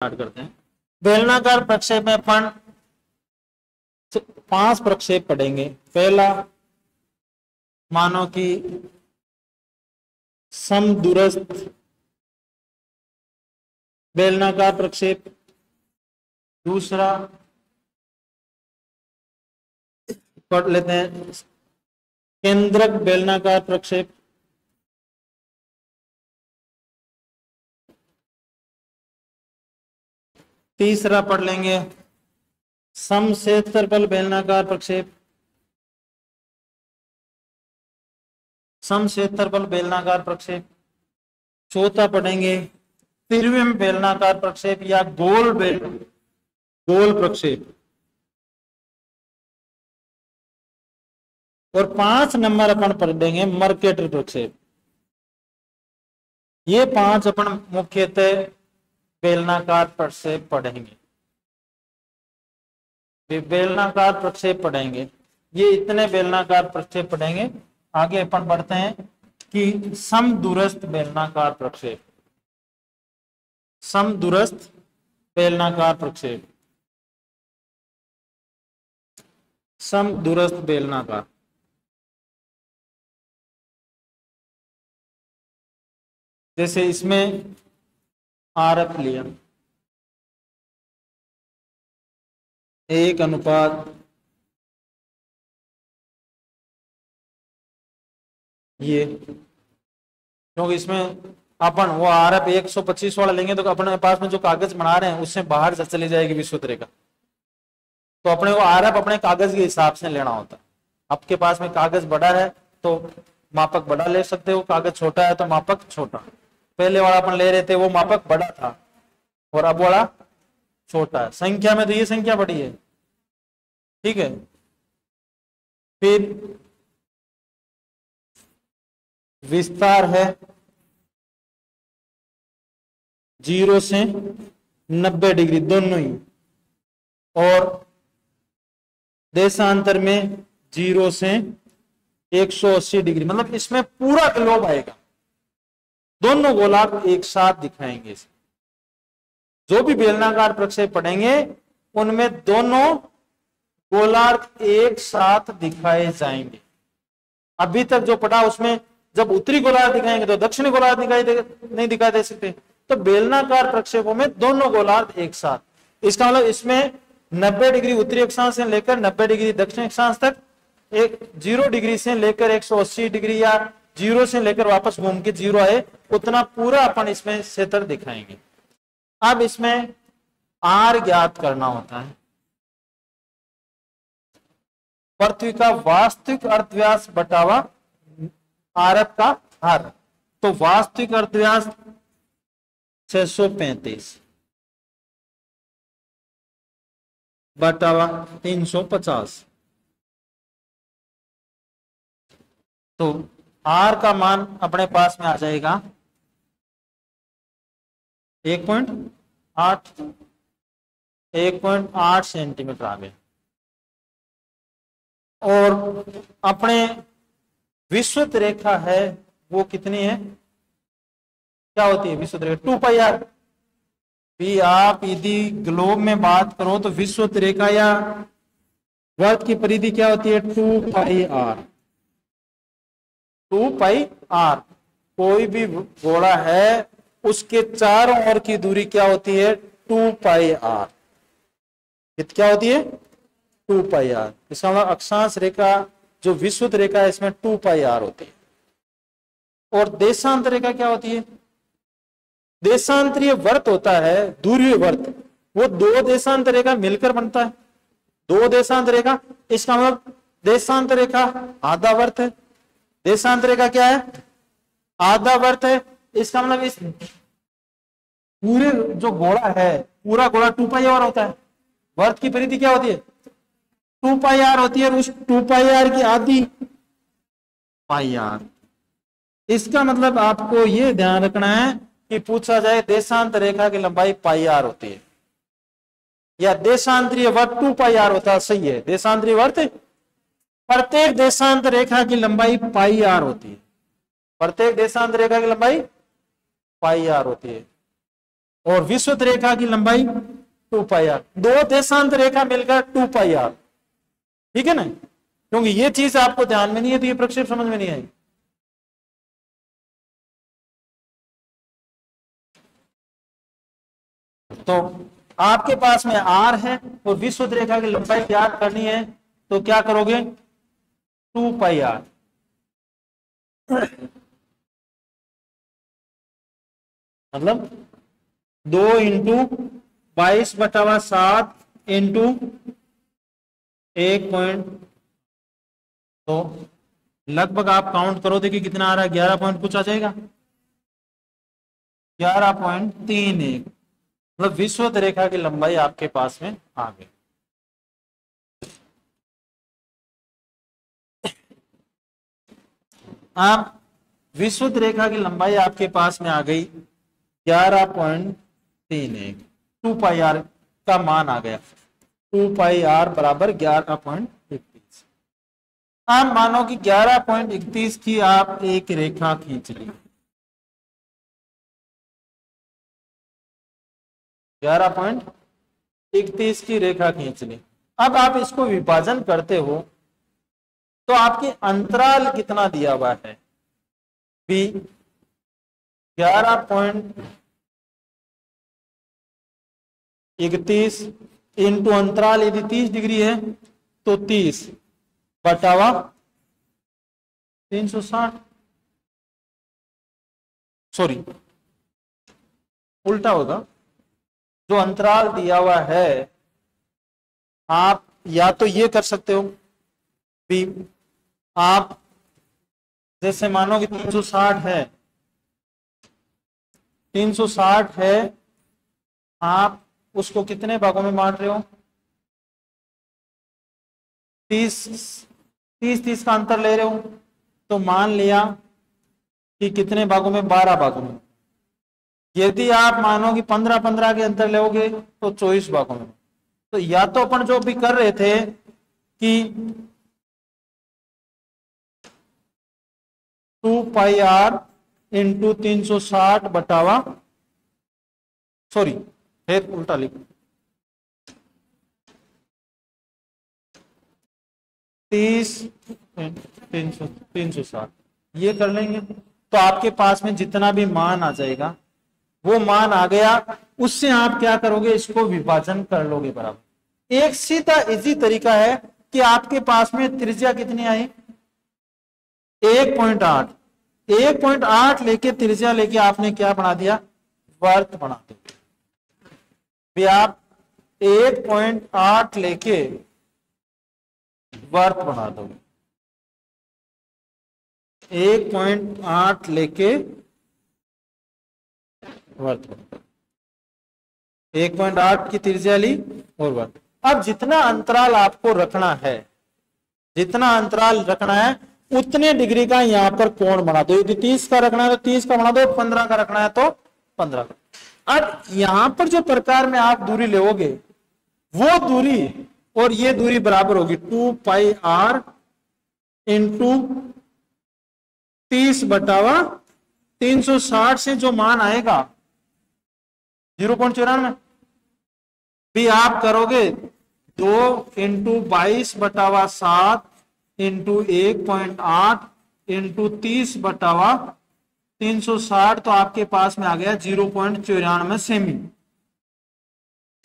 Start करते हैं। बेलनाकार प्रक्षेप में अपन 5 प्रक्षेप पढ़ेंगे। पहला, मानो कि समदूरस्थ बेलनाकार प्रक्षेप। दूसरा पढ़ लेते हैं केंद्रक बेलनाकार प्रक्षेप। तीसरा पढ़ लेंगे समक्षेत्रफल बेलनाकार प्रक्षेप। समक्षेत्रफल बेलनाकार प्रक्षेप। चौथा पढ़ेंगे त्रिविम बेलनाकार प्रक्षेप या गोल प्रक्षेप। और 5 नंबर अपन पढ़ेंगे मर्केटर प्रक्षेप। ये 5 अपन मुख्यतः बेलनाकार प्रक्षेप पढ़ेंगे। बेलनाकार प्रक्षेप पढ़ेंगे, ये इतने बेलनाकार प्रक्षेप पढ़ेंगे। आगे अपन बढ़ते हैं कि समदूरस्थ बेलनाकार प्रक्षेप। समदूरस्थ बेलनाकार प्रक्षेप। समदूरस्थ बेलनाकार, जैसे इसमें आरक लिया 1:, ये, क्योंकि इसमें अपन वो आरएफ 125 वाला लेंगे तो अपने पास में जो कागज बना रहे हैं उससे बाहर से चली जाएगी विषुवत रेखा। तो अपने वो आरएफ अपने कागज के हिसाब से लेना होता है। आपके पास में कागज बड़ा है तो मापक बड़ा ले सकते हो, कागज छोटा है तो मापक छोटा। पहले वाला अपन ले रहे थे वो मापक बड़ा था और अब वाला छोटा है। संख्या में तो ये संख्या बड़ी है, ठीक है। फिर विस्तार है 0 से 90 डिग्री दोनों ही, और देशांतर में 0 से 180 डिग्री, मतलब इसमें पूरा ग्लोब आएगा। दोनों गोलार्ध एक साथ दिखाएंगे। जो भी बेलनाकार प्रक्षेप पढ़ेंगे उनमें दोनों गोलार्ध एक साथ दिखाए जाएंगे। अभी तक जो पढ़ा उसमें जब उत्तरी गोलार्ध दिखाएंगे तो दक्षिणी गोलार्ध नहीं दिखाई दे सकते। तो बेलनाकार प्रक्षेपों में दोनों गोलार्ध एक साथ। इसका मतलब इसमें 90 डिग्री उत्तरी अक्षांश से लेकर 90 डिग्री दक्षिणी अक्षांश तक, 0 डिग्री से लेकर 180 डिग्री या 0 से लेकर वापस घूम के 0 आए, उतना पूरा अपन इसमें क्षेत्र दिखाएंगे। अब इसमें आर ज्ञात करना होता है। पृथ्वी का वास्तविक अर्धव्यास बटावा आरएफ का हर। तो वास्तविक अर्धव्यास 635 बटावा 350। तो आर का मान अपने पास में आ जाएगा 1.8 सेंटीमीटर आ गए। और अपने विषुवत रेखा है वो कितनी है, क्या होती है विषुवत रेखा? 2πr। भी आप यदि ग्लोब में बात करो तो विषुवत रेखा या वर्त की परिधि क्या होती है? 2πr। 2πr। कोई भी गोला है उसके चारों ओर की दूरी क्या होती है? 2πr। क्या होती है? 2πr। इसका मतलब अक्षांश रेखा जो विषुवत रेखा है इसमें 2πr होती है। और देशांतर रेखा क्या होती है? देशांतरीय वर्त होता है, ध्रुवीय वर्त, वो 2 देशांतर रेखा मिलकर बनता है। 2 देशांतर रेखा, इसका मतलब देशांतर रेखा आधा वर्त है। देशांतर रेखा क्या है? आधा वर्त है। इसका मतलब इस पूरे जो गोला है पूरा गोला 2πr होता है। वर्त की परिधि क्या होती है? 2πr होती है। उस 2πr की आधी πr। इसका मतलब आपको ये ध्यान रखना है कि पूछा जाए देशांतर रेखा की लंबाई πr होती है या देशांतरीय वर्त 2πr होता है, सही है। देशांतरीय वर्त प्रत्येक देशांतर रेखा की लंबाई πr होती है। प्रत्येक देशांतर रेखा की लंबाई πr होती है। और विषुवत रेखा की लंबाई 2 पाई आर, दो देशांत रेखा मिलकर 2 पाई आर। ठीक है ना, क्योंकि ये चीज आपको ध्यान में नहीं है तो ये प्रक्षेप समझ में नहीं आई। तो आपके पास में आर है और विषुवत रेखा की लंबाई ज्ञात करनी है, तो क्या करोगे, 2 पाई आर। मतलब 2 इंटू 22/7 इंटू 1 तो लगभग आप काउंट करो, देखिए कितना आ रहा है, 11 पॉइंट कुछ आ जाएगा, 11.31। मतलब विषुवत रेखा की लंबाई आपके पास में आ गई। आप विषुवत रेखा की लंबाई आपके पास में आ गई 11.31, 2 पाई आर का मान आ गया, 2 पाई आर बराबर 11.31। आप मानो कि 11.31 की आप एक रेखा खींच ली, 11.31 की रेखा खींच ली। अब आप इसको विभाजन करते हो तो आपके अंतराल कितना दिया हुआ है, बी 11.31 इंटू अंतराल यदि 30 डिग्री है तो 30 बटावा 360, सॉरी उल्टा होगा, जो अंतराल दिया हुआ है आप या तो ये कर सकते हो भी, आप जैसे मानो कि 360 है, 360 है, आप उसको कितने भागों में बांट रहे हो, 30 का अंतर ले रहे हो, तो मान लिया कि कितने भागों में, 12 भागों में। यदि आप मानो कि 15-15 के अंतर लोगे तो 24 भागों में। तो या तो अपन जो भी कर रहे थे कि 2 पाई आर इंटू 360 बटावा, सॉरी फिर उल्टा लिखो, 360 ये कर लेंगे तो आपके पास में जितना भी मान आ जाएगा वो मान आ गया, उससे आप क्या करोगे, इसको विभाजन कर लोगे बराबर। एक सीधा इजी तरीका है कि आपके पास में त्रिज्या कितनी आई, 1.8, 1.8 लेके त्रिज्या लेके आपने क्या बना दिया, वर्त बना दिया। भी आप 1.8 लेके वर्त बना दोगे, 1.8 लेके वर्त, 1.8 की त्रिज्या ली और वर्त। अब जितना अंतराल आपको रखना है, जितना अंतराल रखना है उतने डिग्री का यहां पर कोण बना दो। यदि 30 का रखना है तो 30 का बना दो, 15 का रखना है तो 15 का। अब यहां पर जो प्रकार में आप दूरी लोगे वो दूरी और ये दूरी बराबर होगी 2 पाई आर इंटू 30 बटावा 360 से जो मान आएगा 0.94 भी आप करोगे 2 इंटू 22/7 इंटू 1.8 इंटू 30 बटावा 360, तो आपके पास में आ गया 0.94 सेमी।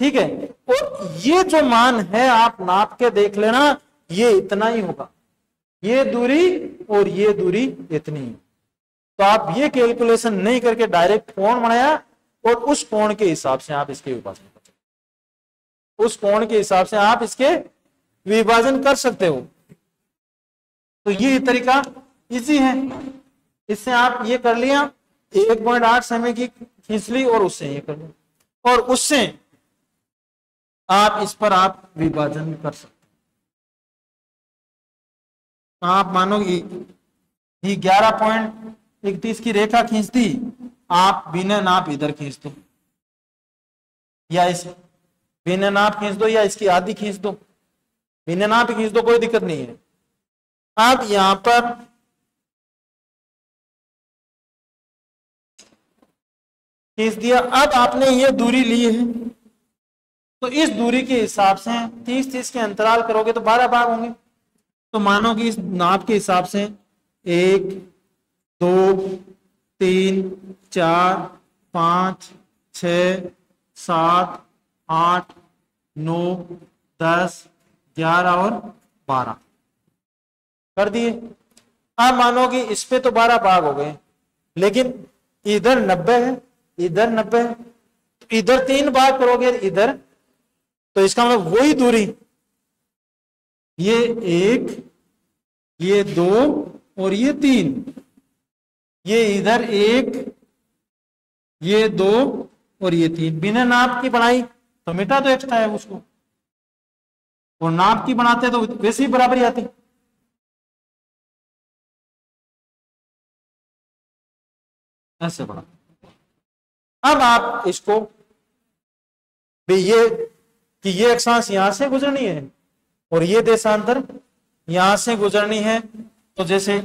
ठीक है, और ये जो मान है आप नाप के देख लेना, ये इतना ही होगा, ये दूरी और ये दूरी इतनी है। तो आप ये कैलकुलेशन नहीं करके डायरेक्ट कोण बनाया और उस कोण के हिसाब से आप इसके विभाजन कर सकते हो, उस कोण के हिसाब से आप इसके विभाजन कर सकते हो। तो ये तरीका इजी है, इससे आप ये कर लिया, 1.8 समय की खींच ली और उससे ये कर लिया, और उससे आप इस पर आप विभाजन कर सकते हो। आप मानो कि 11.31 की रेखा खींच दी, आप बिना नाप इधर खींच दो, या इस बिना नाप खींच दो, या इसकी आधी खींच दो, बिना नाप खींच दो, कोई दिक्कत नहीं है। आप यहां पर 30 दिया। अब आपने ये दूरी ली है, तो इस दूरी के हिसाब से 30-30 के अंतराल करोगे तो 12 भाग होंगे। तो मानो कि इस नाप के हिसाब से 1 2 3 4 5 6 7 8 9 10 11 और 12 कर दिए। अब मानो कि इस पे तो 12 भाग हो गए, लेकिन इधर 90 है, इधर 90 है, तो इधर 3 भाग करोगे इधर, तो इसका मतलब वही दूरी, ये 1 ये 2 और ये 3, ये इधर 1 ये 2 और ये 3, बिना नाप की बनाई तो मिटा तो एक्स्ट्रा है उसको, और नाप की बनाते तो वैसे ही बराबरी आती। ऐसे बना। अब आप इसको भी ये कि ये अक्षांश यहां से गुजरनी है और ये देशांतर यहां से गुजरनी है, तो जैसे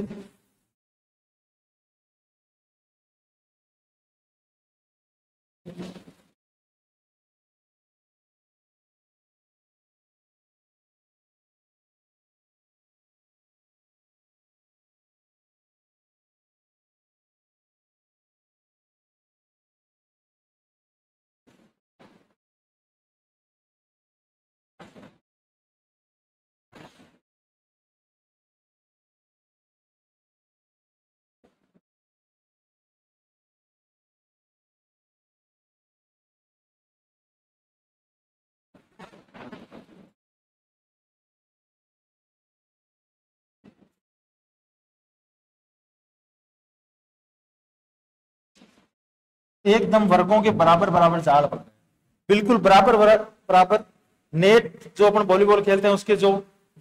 एकदम वर्गों के बराबर बराबर जाल बन गए, बिल्कुल बराबर बराबर नेट जो अपन वॉलीबॉल खेलते हैं उसके जो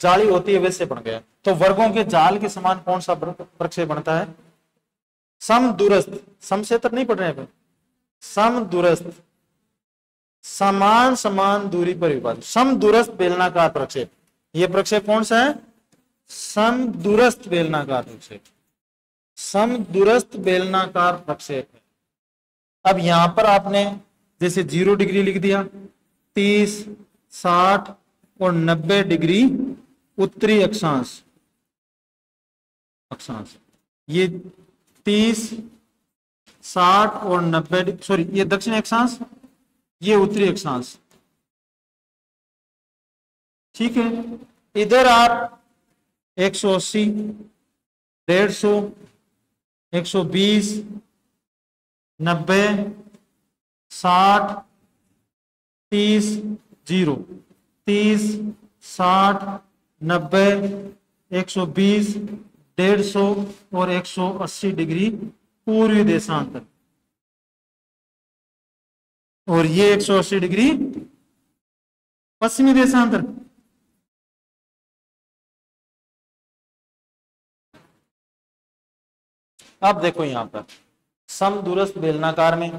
जाली होती है वैसे बन गया। तो वर्गों के जाल के समान कौन सा प्रक्षेप बनता है? समदूरस्थ, समक्षेत्र नहीं पढ़ रहे हैं, समदूरस्थ, समान समान दूरी पर विभाजित समदूरस्थ बेलनाकार प्रक्षेप। ये प्रक्षेप कौन सा है? समदूरस्थ बेलनाकार प्रक्षेप, समदूरस्थ बेलनाकार प्रक्षेप है। अब यहां पर आपने जैसे 0 डिग्री लिख दिया, 30 60 और 90 डिग्री उत्तरी अक्षांश, ये 30 60 और 90, सॉरी ये दक्षिण अक्षांश, ये उत्तरी अक्षांश, ठीक है। इधर आप 180 150 120 90 60 30 0 30 60 90 120 150 और 180 डिग्री पूर्वी देशांतर, और ये 180 डिग्री पश्चिमी देशांतर। अब देखो यहां पर समदूरस्थ बेलनाकार में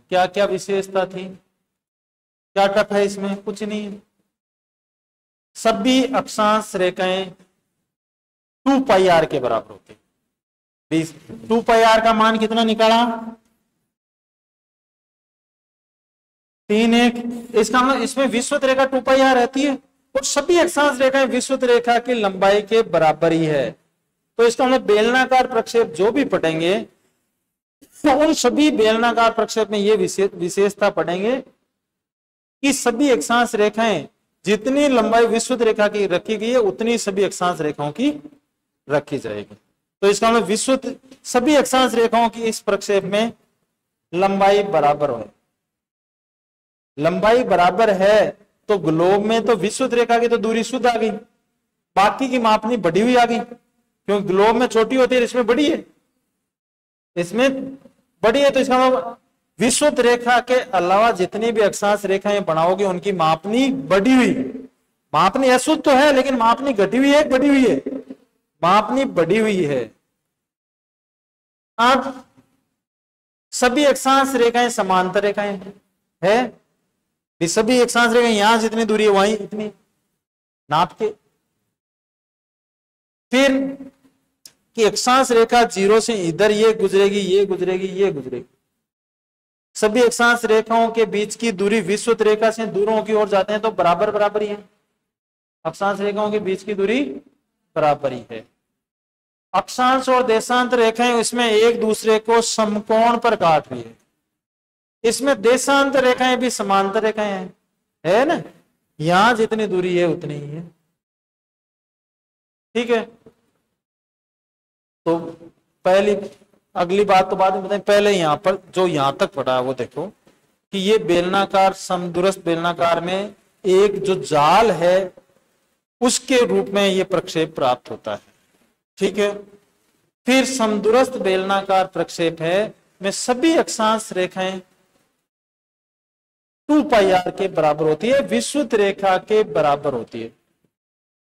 क्या क्या विशेषता थी, क्या टफ है इसमें? कुछ नहीं है। सभी अक्षांश रेखाएं 2 पाई आर के बराबर होती है। 2 पाई आर का मान कितना निकाला? 3 1। इसका मतलब इसमें विषुवत रेखा 2 पाई आर रहती है और सभी अक्षांश रेखाएं विषुवत रेखा की लंबाई के बराबर ही है। तो इसका मतलब बेलनाकार प्रक्षेप जो भी पढ़ेंगे तो उन सभी बेलनाकार प्रक्षेप में ये विशेषता पढ़ेंगे कि सभी अक्षांश रेखाएं जितनी लंबाई विषुवत रेखा की रखी गई है उतनी सभी अक्षांश रेखाओं की रखी जाएगी। तो इसका मतलब विषुवत सभी अक्षांश रेखाओं की इस प्रक्षेप में लंबाई बराबर है। लंबाई बराबर है तो ग्लोब में तो विषुवत रेखा की तो दूरी शुद्ध आ गई, बाकी की मापनी बढ़ी हुई आ गई, क्योंकि ग्लोब में छोटी होती है, इसमें बड़ी है, इसमें बड़ी है। तो इसका मतलब विषुवत रेखा के अलावा जितनी भी अक्षांश रेखाएं बनाओगे उनकी मापनी बढ़ी हुई, मापनी अशुद्ध तो है लेकिन मापनी घटी हुई है, बढ़ी हुई है, मापनी बढ़ी हुई है। अब सभी अक्षांश रेखाएं समांतर रेखाएं है, सभी अक्षांश रेखाएं यहां जितनी दूरी है वहीं इतनी नाप के। फिर कि अक्षांश रेखा 0 से इधर ये गुजरेगी, ये गुजरेगी, ये गुजरेगी, सभी अक्षांश रेखाओं के बीच की दूरी विषुवत रेखा से दूरों की ओर जाते हैं तो बराबर बराबर ही है। अक्षांश रेखाओं के बीच की दूरी बराबर ही है। अक्षांश और देशांतर रेखाएं इसमें एक दूसरे को समकोण पर काट रही है। इसमें देशांतर रेखाएं भी समांतर रेखाएं हैं, है ना। यहां जितनी दूरी है उतनी ही है, ठीक है। तो पहली अगली बात तो बाद में बताएं, पहले यहां पर जो यहां तक पढ़ा है वो देखो कि ये बेलनाकार समदूरस्थ बेलनाकार में एक जो जाल है उसके रूप में ये प्रक्षेप प्राप्त होता है, ठीक है। फिर समदूरस्थ बेलनाकार प्रक्षेप है में सभी अक्षांश रेखाएं 2πr के बराबर होती है, विषुवत रेखा के बराबर होती है,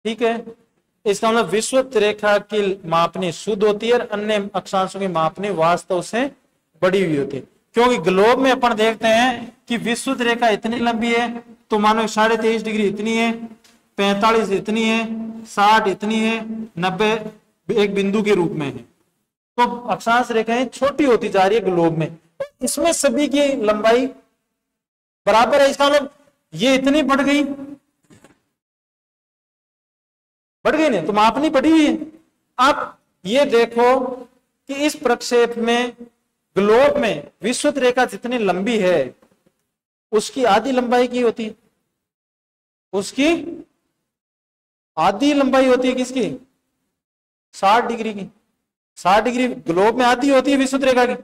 ठीक है। इसका मतलब विषुवत रेखा की मापनी शुद्ध होती है और अन्य अक्षांशों की मापनी वास्तव से बड़ी हुई होती है। क्योंकि ग्लोब में अपन देखते हैं कि विषुवत रेखा इतनी लंबी है तो मानो 23.5 डिग्री इतनी है, 45 इतनी है, 60 इतनी है, 90 एक बिंदु के रूप में है। तो अक्षांश रेखाएं छोटी होती जा रही है ग्लोब में, इसमें सभी की लंबाई बराबर है। इसका मतलब ये इतनी बढ़ गई नहीं तो मापनी बढ़ी हुई है। अब ये देखो कि इस प्रक्षेप में ग्लोब में विषुवत रेखा जितनी लंबी है उसकी आधी लंबाई की होती है, उसकी आधी लंबाई होती है किसकी, 60 डिग्री की। 60 डिग्री ग्लोब में आधी होती है विषुवत रेखा की,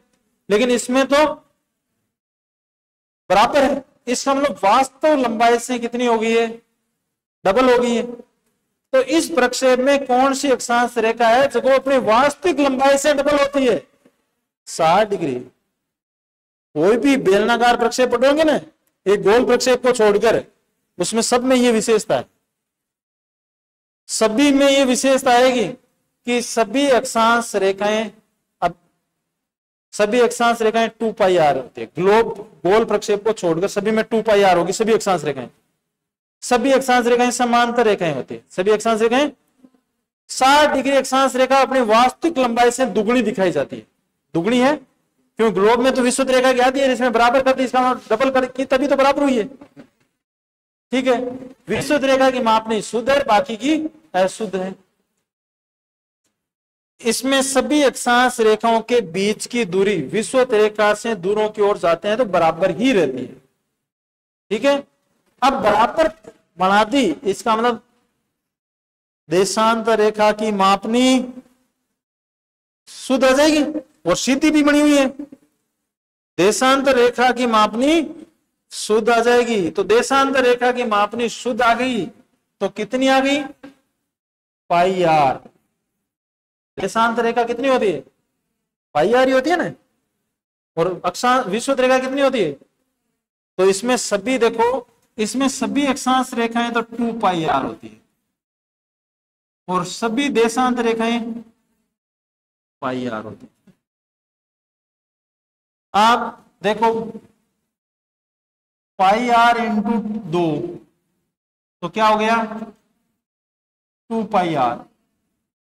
लेकिन इसमें तो बराबर है। इसका मतलब वास्तव लंबाई से कितनी हो गई है, डबल हो गई है। तो इस प्रक्षेप में कौन सी अक्षांश रेखा है जो अपनी वास्तविक लंबाई से डबल होती है, 60 डिग्री। कोई भी बेलनाकार प्रक्षेप पढ़ोगे ना, एक गोल प्रक्षेप को छोड़कर, उसमें सब में ये विशेषता है, सभी में ये विशेषता आएगी कि सभी अक्षांश रेखाएं, अब सभी अक्षांश रेखाएं 2πr होती है। ग्लोब गोल प्रक्षेप को छोड़कर सभी में 2πr होगी। सभी अक्षांश रेखाएं, सभी अक्षांश रेखाएं समांतर रेखाएं होती है। सभी अक्षांश रेखाएं 60 डिग्री अक्षांश रेखा अपनी वास्तविक लंबाई से दुगनी दिखाई जाती है। दुगनी है क्यों, ग्लोब में तो विषुवत रेखा की आधी है, इसमें बराबर कर दी, इसका डबल कर की तभी तो बराबर हुई है, ठीक है। विषुवत रेखा की मापनी शुद्ध है, बाकी की अशुद्ध है। इसमें सभी अक्षांश रेखाओं के बीच की दूरी विषुवत रेखा से दूरों की ओर जाते हैं तो बराबर ही रहती है, ठीक है। अब बराबर बढ़ा दी, इसका मतलब देशांतर रेखा की मापनी शुद्ध आ जाएगी और सीधी भी बनी हुई है। देशांतर रेखा की मापनी शुद्ध आ जाएगी, तो देशांतर रेखा की मापनी शुद्ध आ गई तो कितनी आ गई, πr। देशांतर रेखा कितनी होती है, πr ही होती है ना। और अक्षांश विषुवत रेखा कितनी होती है, तो इसमें सभी देखो, इसमें सभी अक्षांश रेखाएं तो 2πr होती है और सभी देशांतर रेखाएं πr होती है। आप देखो πr इंटू 2 तो क्या हो गया, 2πr,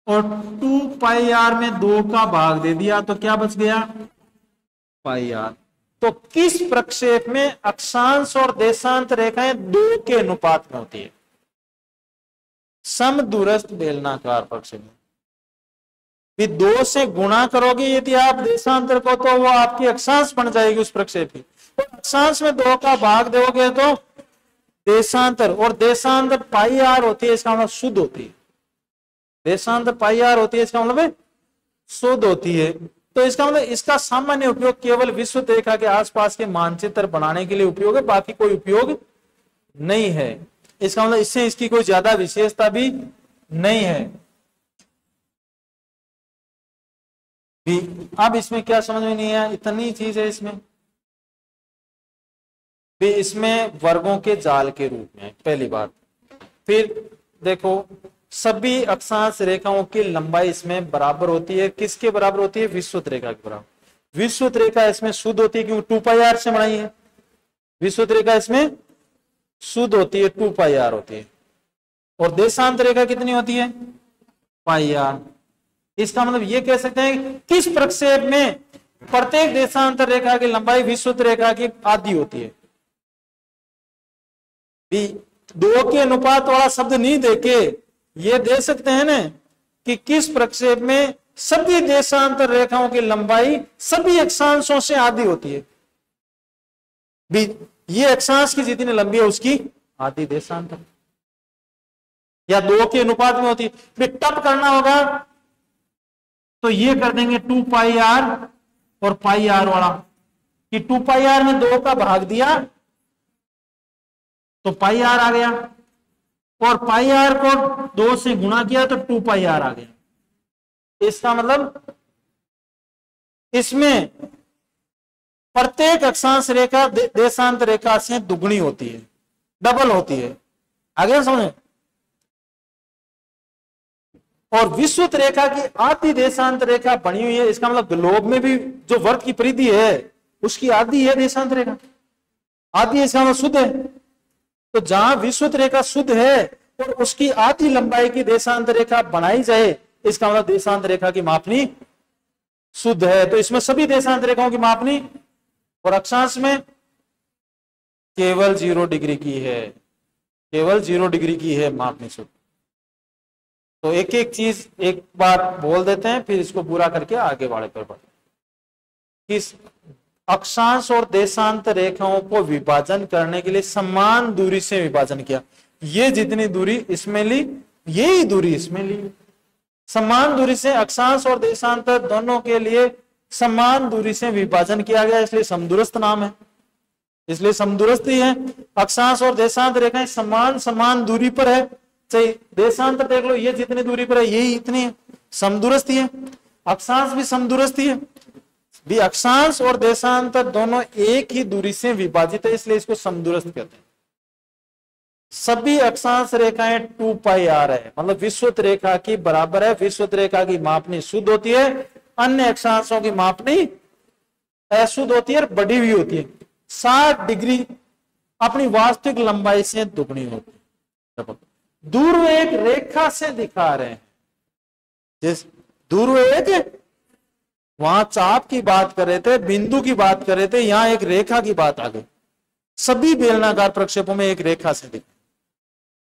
और 2πr में 2 का भाग दे दिया तो क्या बच गया, πr। तो किस प्रक्षेप में अक्षांश और देशांतर रेखाएं 2 के अनुपात में होती है, समदूरस्थ बेलनाकार प्रक्षेप में। 2 से गुणा करोगे यदि आप देशांतर को तो वो आपकी अक्षांश बन जाएगी उस प्रक्षेप की। तो अक्षांश में 2 का भाग दोगे तो देशांतर, और देशांतर πr होती है, इसका मतलब शुद्ध होती है। देशांतर πr होती है, इसका मतलब शुद्ध होती है। तो इसका मतलब इसका सामान्य उपयोग केवल विषुवत रेखा के आसपास के मानचित्र बनाने के लिए उपयोग है, बाकी कोई उपयोग नहीं है। इसका मतलब इससे इसकी कोई ज्यादा विशेषता भी नहीं है। अब इसमें क्या समझ में नहीं आया, इतनी चीज है इसमें भी, इसमें वर्गों के जाल के रूप में पहली बात। फिर देखो सभी अक्षांश रेखाओं की लंबाई इसमें बराबर होती है, किसके बराबर होती है, विषुवत रेखा के बराबर। विषुवत रेखा इसमें शुद्ध होती है क्योंकि 2πr से बनाई है। विषुवत रेखा इसमें शुद्ध होती है, 2πr होती है। और देशांतर रेखा कितनी होती है, πr। इसका मतलब ये कह सकते हैं किस प्रक्षेप में प्रत्येक देशांतर रेखा की लंबाई विषुवत रेखा की आधी होती है। दो के अनुपात वाला शब्द नहीं देके ये दे सकते हैं ना कि किस प्रक्षेप में सभी देशांतर रेखाओं की लंबाई सभी अक्षांशों से आधी होती है। ये अक्षांश की जितनी लंबी है उसकी आधी देशांतर, या दो के अनुपात में होती है। फिर टप करना होगा तो ये कर देंगे 2 पाई आर और पाई आर वाला, कि 2 पाई आर में 2 का भाग दिया तो पाई आर आ गया, और पाई आर को 2 से गुणा किया तो 2 पाई आर आ गया। इसका मतलब इसमें प्रत्येक अक्षांश रेखा देशांतर रेखा से दुगनी होती है, डबल होती है। आगे समझे। और विषुवत रेखा की आधी देशांतर रेखा बनी हुई है, इसका मतलब ग्लोब में भी जो वर्त की परिधि है उसकी आधी है देशांतर रेखा, आधी, इसका मतलब शुद्ध है। तो जहां विषुवत रेखा शुद्ध है और उसकी आधी लंबाई की देशांतर रेखा बनाई जाए, इसका मतलब देशांतर रेखा की मापनी शुद्ध है। तो इसमें सभी देशांतर रेखाओं की मापनी और अक्षांश में केवल 0 डिग्री की है, केवल 0 डिग्री की है मापनी शुद्ध। तो एक एक चीज एक बार बोल देते हैं, फिर इसको पूरा करके आगे वाले पर बढ़ते। इस अक्षांश और देशांतर रेखाओं को विभाजन करने के लिए समान दूरी से विभाजन किया। ये जितनी दूरी इसमें ली, यही दूरी इसमें ली। समान दूरी से अक्षांश और देशांतर दोनों के लिए समान दूरी से विभाजन किया गया, इसलिए समदूरस्थ नाम है, इसलिए समदूरस्थ ही है। अक्षांश और देशांतर रेखाएं समान दूरी पर है, चाहे देशांतर देख लो, ये जितनी दूरी पर है यही इतनी है, समदूरस्थ ही है। अक्षांश भी समदूरस्थ ही है, भी अक्षांश और देशांतर दोनों एक ही दूरी से विभाजित है, इसलिए इसको समदूरस्थ कहते हैं। सभी अक्षांश रेखाएं 2 पाई आर है, मतलब विषुवत रेखा की बराबर है। विषुवत रेखा की मापनी शुद्ध होती है, अन्य अक्षांशों की मापनी अशुद्ध होती है और बढ़ी हुई होती है। 60 डिग्री अपनी वास्तविक लंबाई से दुगनी होती है। दूर एक रेखा से दिखा रहे हैं, जिस दूर एक वहां चाप की बात कर रहे थे, बिंदु की बात कर रहे थे, यहां एक रेखा की बात आ गई। सभी बेलनाकार प्रक्षेपों में एक रेखा से दिखा,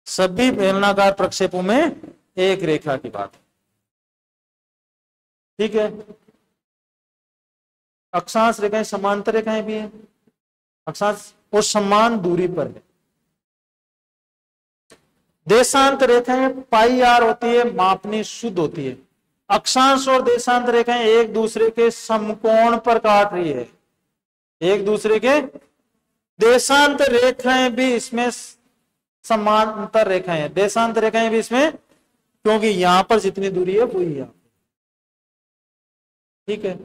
सभी बेलनाकार प्रक्षेपों में एक रेखा की बात, ठीक है। अक्षांश रेखाएं समांतर रेखाएं भी है, अक्षांश और समान दूरी पर है। देशांतर रेखाएं पाई आर होती है, मापनी शुद्ध होती है। अक्षांश और देशांतर रेखाएं एक दूसरे के समकोण पर काट रही है, एक दूसरे के। देशांतर रेखाएं भी इसमें समांतर रेखाएं हैं, देशांतर रेखाएं भी इसमें, क्योंकि यहां पर जितनी दूरी है वही यहां, ठीक है।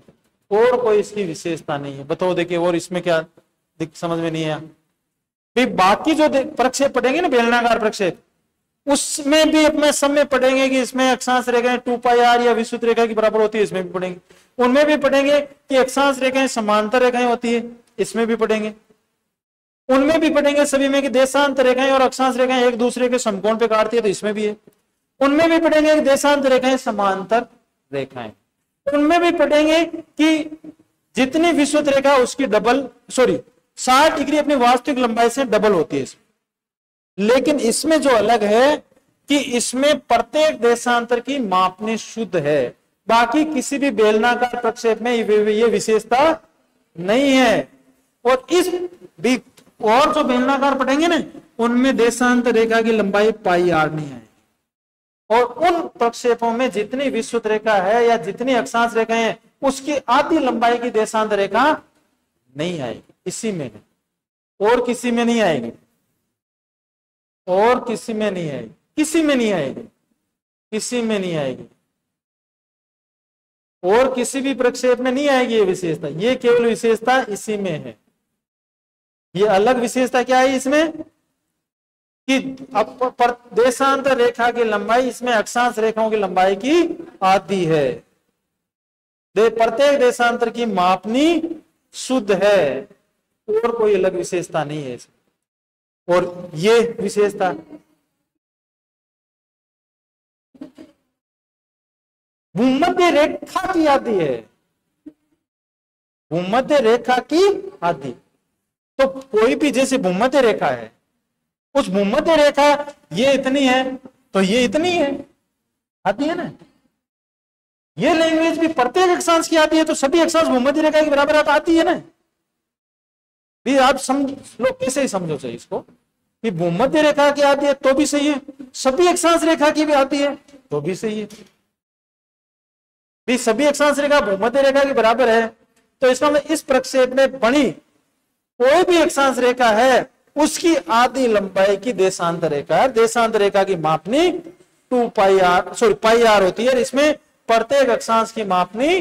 और कोई इसकी विशेषता नहीं है। बताओ देखिए, और इसमें क्या समझ में नहीं आया? भाई बाकी जो प्रक्षेप पढ़ेंगे ना, बेलनाकार प्रक्षेप, उसमें भी अपने सब में पढ़ेंगे कि इसमें अक्षांश रेखाएं 2 पाई आर या विषुवत रेखा की बराबर होती है, इसमें भी पढ़ेंगे। उनमें भी पढ़ेंगे कि अक्षांश रेखाएं समांतर रेखाएं होती है, इसमें भी पढ़ेंगे। उनमें भी पढ़ेंगे सभी में कि देशांतर रेखाएं और अक्षांश रेखाएं एक दूसरे के समकोण पे काटती है, तो इसमें भी है। उनमें भी पढ़ेंगे कि देशांतर रेखाएं समांतर रेखाएं। उनमें भी पढ़ेंगे कि जितनी विषुवत रेखा उसकी 60 डिग्री अपनी वास्तविक लंबाई से डबल होती है। लेकिन इसमें जो अलग है कि इसमें प्रत्येक देशांतर की मापनी शुद्ध है, बाकी किसी भी बेलनाकार प्रक्षेप में ये विशेषता नहीं है। और इस भी और जो बेलनाकार पढ़ेंगे ना, उनमें देशांतर रेखा की लंबाई पाई आर नहीं है। और उन प्रक्षेपों में जितनी विषुवत रेखा है या जितनी अक्षांश रेखाएं हैं, उसकी आधी लंबाई की देशांतर रेखा नहीं आएगी, इसी में है, और किसी में नहीं आएगी, और किसी में नहीं आएगी, किसी में नहीं आएगी, किसी में नहीं आएगी, और किसी भी प्रक्षेप में नहीं आएगी ये विशेषता। ये केवल विशेषता इसी में है। ये अलग विशेषता क्या है इसमें कि देशांतर रेखा की लंबाई इसमें अक्षांश रेखाओं की लंबाई की आधी है। प्रत्येक देशांतर की मापनी शुद्ध है, और कोई अलग विशेषता नहीं है इसमें। और ये विशेषता भूमध्य रेखा की आधी है, भूमध्य रेखा की आधी। तो कोई भी जैसे भूमध्य रेखा है, उस भूमध्य रेखा ये इतनी है तो ये इतनी है, आती है ना। ये लैंग्वेज भी प्रत्येक अक्षांश की आती है, तो सभी अक्षांश भूमध्य रेखा के बराबर आती है ना। भी आप समझ लो, कैसे ही समझो चाहिए इसको कि भूमध्य रेखा की आती है तो भी सही है, सभी अक्षांश रेखा की भी आती है तो भी सही है। भी सभी अक्षांश रेखा भूमध्य रेखा के बराबर है, तो इसका मतलब इस प्रक्षेप में बनी कोई भी अक्षांश रेखा है उसकी आधी लंबाई की देशांतर रेखा है। देशांतर रेखा की मापनी 2 पाई आर, सॉरी पाई आर होती है। इसमें प्रत्येक अक्षांश की मापनी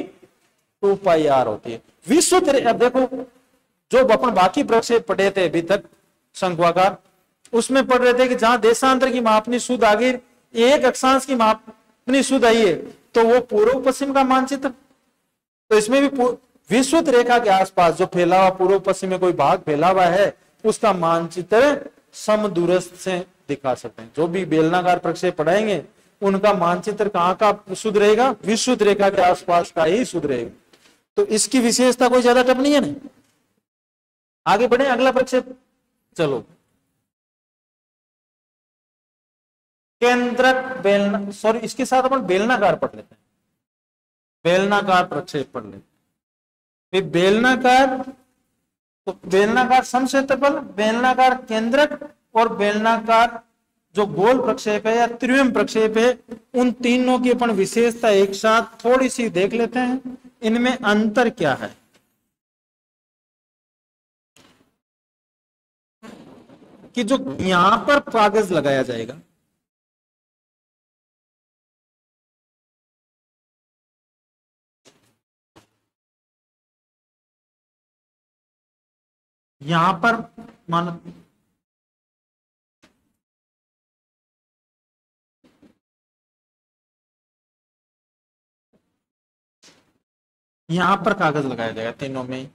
2 पाई आर होती है। विशुद्ध, अब देखो जो अपन बाकी प्रक्षेप पढ़े थे अभी तक शंक्वाकार, उसमें पढ़ रहे थे कि जहां देशांतर की मापनी शुद्ध आ गई, एक अक्षांश की मापनी शुद्ध आई है, तो वो पूर्व पश्चिम का मानचित्र। तो इसमें भी विश्वत रेखा के आसपास जो फैला हुआ पूर्व पश्चिम में कोई भाग फैला हुआ है, उसका मानचित्र समदूरस्थ से दिखा सकते हैं। जो भी बेलनाकार प्रक्षेप पढ़ाएंगे उनका मानचित्र कहाँ का शुद्ध रहेगा, विश्वत रेखा के आसपास का ही शुद्ध रहेगा। तो इसकी विशेषता कोई ज्यादा टफ नहीं है ना। आगे बढ़े, अगला प्रक्षेप चलो। केंद्रक बेलना, सॉरी इसके साथ अपन बेलनाकार पढ़ लेते हैं। बेलनाकार प्रक्षेप पढ़ लेते हैं। बेलनाकार, तो बेलनाकार समक्षेत्रफल, बेलनाकार केंद्रक और बेलनाकार जो गोल प्रक्षेप है या त्रिविम प्रक्षेप है, उन तीनों की अपन विशेषता एक साथ थोड़ी सी देख लेते हैं। इनमें अंतर क्या है। कि जो यहां पर कागज लगाया जाएगा, यहां पर मान यहां पर कागज लगाया जाएगा तीनों में।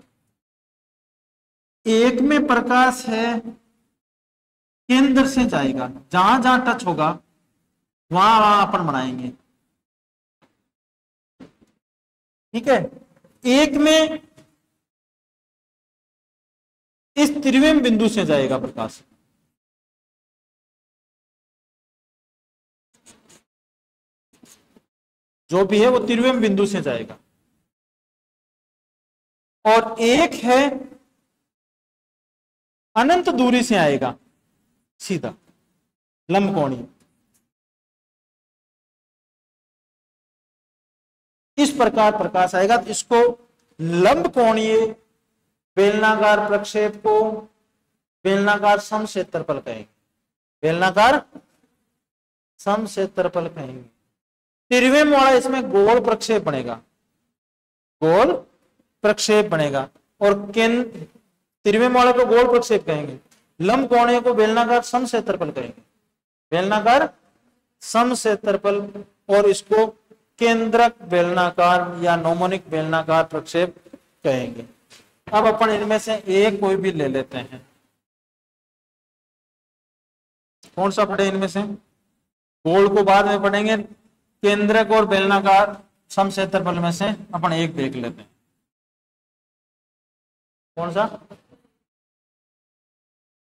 एक में प्रकाश है केंद्र से जाएगा, जहां जहां टच होगा वहां वहां अपन बनाएंगे, ठीक है। एक में इस त्रिविम बिंदु से जाएगा प्रकाश, जो भी है वो त्रिविम बिंदु से जाएगा। और एक है अनंत दूरी से आएगा सीधा, लंबकोणीय। इस प्रकार प्रकाश आएगा, तो इसको लंबकोणीय बेलनाकार प्रक्षेप को बेलनाकार समक्षेत्रफल कहेंगे। बेलनाकार समक्षेत्रफल कहेंगे। त्रिविम वाला इसमें गोल प्रक्षेप बनेगा, गोल प्रक्षेप बनेगा। और त्रिविम वाले को गोल प्रक्षेप कहेंगे, लंबकोणीय को बेलनाकार समक्षेत्रफल कहेंगे, बेलनाकार समक्षेत्रफल। और इसको केंद्रक बेलनाकार या नोमोनिक बेलनाकार प्रक्षेप कहेंगे। अब अपन इनमें से एक कोई भी ले लेते हैं। कौन सा पढ़े इनमें से, गोल को बाद में पढ़ेंगे, केंद्रक और बेलनाकार समक्षेत्रफल में से अपन एक देख लेते हैं। कौन सा,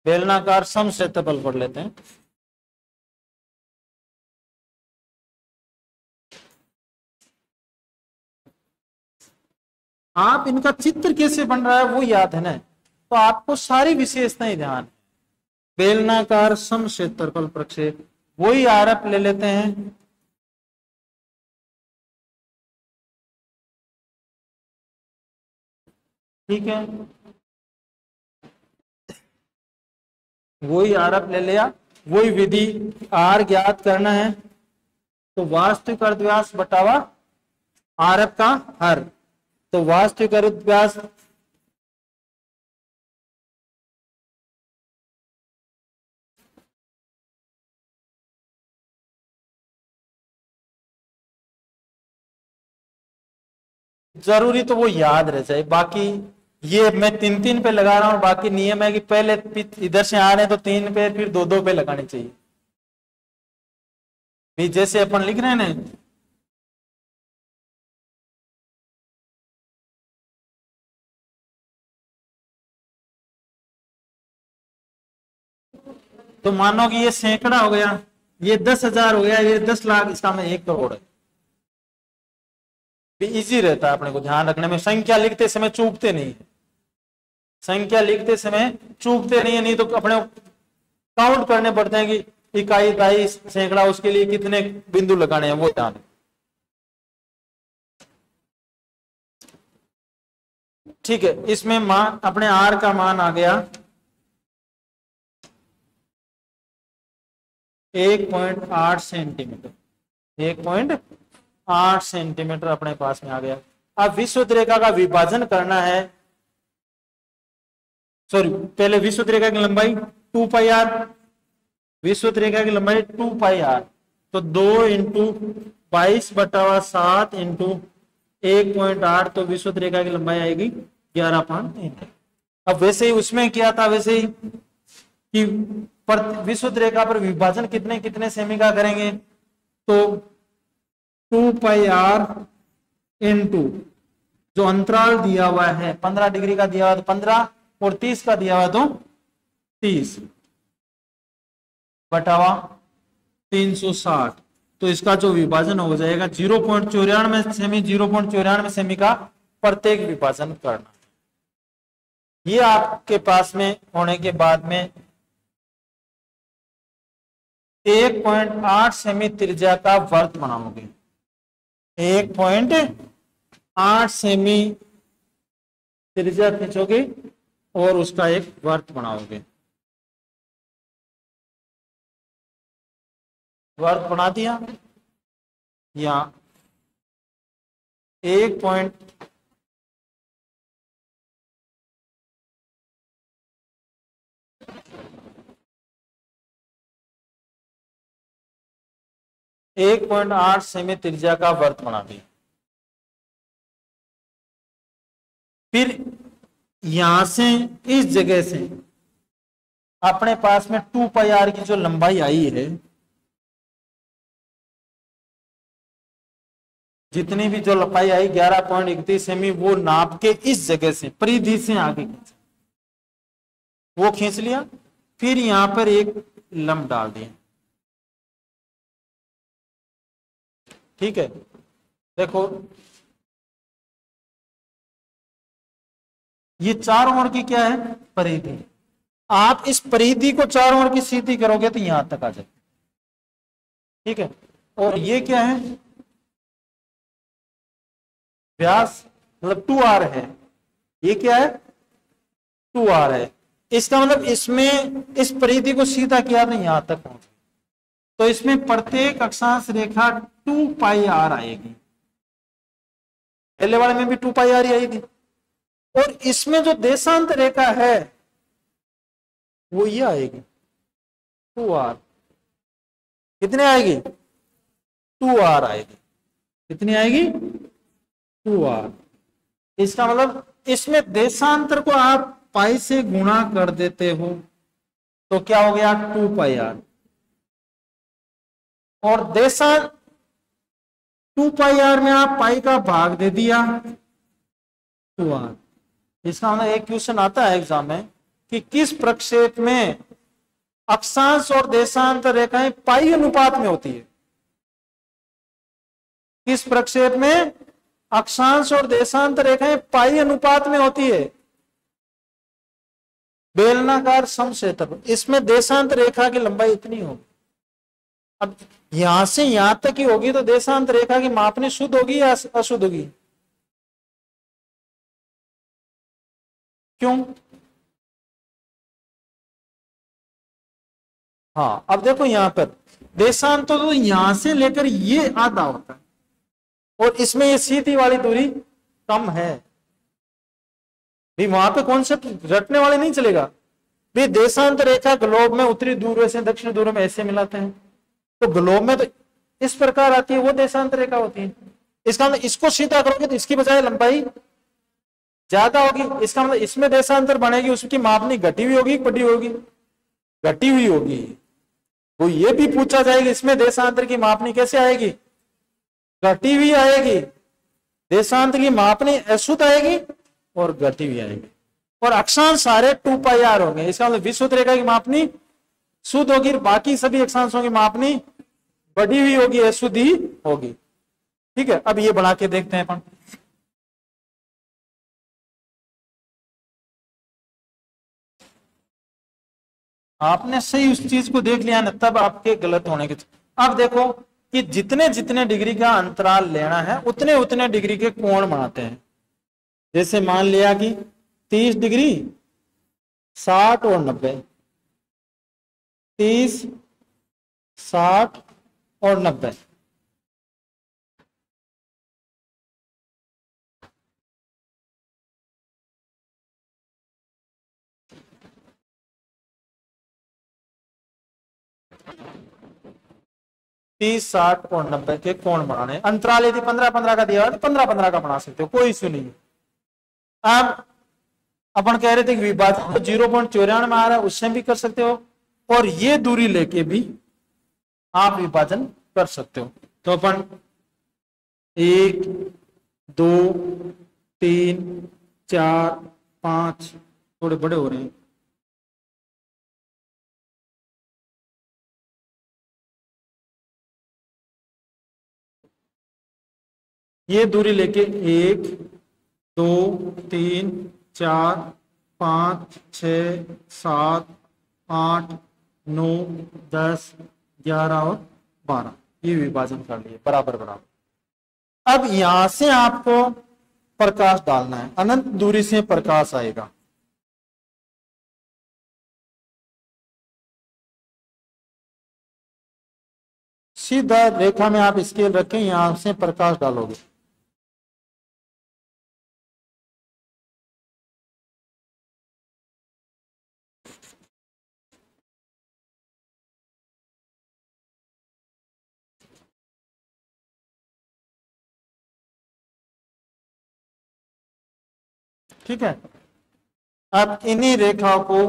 बेलनाकार समक्षेत्रफल पढ़ लेते हैं। आप इनका चित्र कैसे बन रहा है वो याद है ना, तो आपको सारी विशेषताएं ध्यान। बेलनाकार समक्षेत्रफल प्रक्षेप, वही आरप ले लेते हैं। ठीक है, वही आरप ले लिया, वही विधि, आर ज्ञात करना है तो वास्तविक अर्धव्यास बटावा आरप का हर। तो वास्तविक अर्धव्यास जरूरी तो वो याद रह जाए। बाकी ये मैं 3-3 पे लगा रहा हूं, बाकी नियम है कि पहले इधर से आ रहे हैं तो 3 पे, फिर 2-2 पे लगानी चाहिए। भी जैसे अपन लिख रहे हैं ना, तो मानो कि ये सैकड़ा हो गया, ये 10,000 हो गया, ये 10 लाख, इसका में 1 करोड़ है। इजी रहता है अपने को ध्यान रखने में, संख्या लिखते समय चूकते नहीं है, संख्या लिखते समय चूकते नहीं है, नहीं तो अपने काउंट करने पड़ते हैं कि इकाई, दहाई, सैकड़ा, उसके लिए कितने बिंदु लगाने हैं, वो ध्यान। ठीक है, इसमें मान अपने आर का मान आ गया 1.8 सेंटीमीटर, 1.8 सेंटीमीटर अपने पास में आ गया। अब विषुवत रेखा का विभाजन करना है, सॉरी पहले विषुवत रेखा की लंबाई 2 पाई आर, विषुवत रेखा की लंबाई 2 पाई आर, तो 2 इंटू 22/7 इंटू 1.8, तो विषुवत रेखा की लंबाई आएगी 11.3। अब वैसे ही उसमें किया था, वैसे ही कि विषुवत रेखा पर विभाजन कितने कितने सेमी का करेंगे, तो 2 पाई आर इंटू जो अंतराल दिया हुआ है 15 डिग्री का दिया हुआ तो 15 और 30 का दिया हुआ तो 30 बटावा 360, तो इसका जो विभाजन हो जाएगा 0.94 सेमी, 0.94 सेमी का प्रत्येक विभाजन करना। ये आपके पास में होने के बाद में 1.8 सेमी त्रिज्या का वर्त बनाओगे, 1.8 सेमी त्रिज्या खींचोगे और उसका एक वर्त बनाओगे। वर्त बना दिया, या 1.8 सेमी त्रिज्या का वर्त बना दिया। फिर यहां से इस जगह से अपने पास में 2 पाई आर की जो लंबाई आई है, जितनी भी जो लंबाई आई 11.31 सेमी, वो नाप के इस जगह से परिधि से आगे वो खींच लिया। फिर यहां पर एक लंब डाल दिया, ठीक है। देखो ये चारों ओर की क्या है, परिधि। आप इस परिधि को चारों ओर की सीधी करोगे तो यहां तक आ जाए, ठीक है। और ये क्या है, व्यास, मतलब 2r है, ये क्या है 2r है। इसका मतलब इसमें इस परिधि को सीधा किया तो यहां तक पहुंचे, तो इसमें प्रत्येक अक्षांश रेखा 2 पाई आर आएगी। पहले वाले में भी 2 पाई आर ही आएगी, और इसमें जो देशांत रेखा है वो ये आएगी 2r। कितने आएगी, 2r आएगी। कितनी आएगी, 2r। इसका मतलब इसमें देशांतर को आप पाई से गुणा कर देते हो तो क्या हो गया 2 पाई आर, और देशांत 2 पाई आर में आप पाई का भाग दे दिया 2r। इसका मतलब एक क्वेश्चन आता है एग्जाम में कि किस प्रक्षेप में अक्षांश और देशांतर रेखाएं पाई अनुपात में होती है। किस प्रक्षेप में अक्षांश और देशांतर रेखाएं पाई अनुपात में होती है। बेलनाकार समक्षेत्र, इसमें देशांतर रेखा की लंबाई इतनी होगी। अब यहां से यहां तक ही होगी तो देशांतर रेखा की मापनी शुद्ध होगी या अशुद्ध होगी, क्यों। हाँ, अब देखो यहां पर देशांतर तो यहां से लेकर ये आधा होता है, और इसमें ये सीधी वाली दूरी कम है भी, वहां पे कॉन्सेप्ट रटने वाले नहीं चलेगा भी। देशांतर रेखा ग्लोब में उत्तरी ध्रुव से दक्षिण ध्रुव में ऐसे मिलाते हैं, तो ग्लोब में तो इस प्रकार आती है, वो देशांतर रेखा होती है। इसका मतलब इसको सीधा करोगे तो इसकी बजाय लंबाई ज्यादा होगी। इसका मतलब इसमें देशांतर बनेगी, उसकी मापनी घटी हुई होगी, बढ़ी होगी, घटी हुई होगी। वो ये भी पूछा जाएगा इसमें देशांतर की मापनी कैसे आएगी, घटी हुई आएगी। देशांतर की मापनी अशुद्ध आएगी और घटी हुई आएगी, और अक्षांश सारे 2 पाई आर होंगे। इसका मतलब विषुवत रेखा की मापनी शुद्ध होगी, बाकी सभी अक्षांशों की मापनी बढ़ी हुई होगी, अशुद्ध ही होगी। ठीक है, अब ये बढ़ा के देखते हैं अपन। आपने सही उस चीज को देख लिया ना, तब आपके गलत होने के। अब देखो कि जितने जितने डिग्री का अंतराल लेना है उतने उतने डिग्री के कोण बनाते हैं। जैसे मान लिया कि 30 डिग्री, 60 और 90, 30, 60 और 90। तीस, 60 और 90 के कोण बनाने। अंतराल यदि 15-15 का दिया हो तो 15-15 का बना सकते हो, कोई इश्यू नहीं। अब अपन कह रहे थे कि विभाजन 0.94 में आ रहा है, उससे भी कर सकते हो, और ये दूरी लेके भी आप विभाजन कर सकते हो। तो अपन 1, 2, 3, 4, 5 थोड़े बड़े हो रहे हैं। ये दूरी लेके 1, 2, 3, 4, 5, 6, 7, 8, 9, 10, 11 और 12 ये विभाजन कर लिए बराबर बराबर। अब यहां से आपको प्रकाश डालना है, अनंत दूरी से प्रकाश आएगा। सीधा रेखा में आप स्केल रखें, यहां से प्रकाश डालोगे। ठीक है, अब इन्हीं रेखाओं को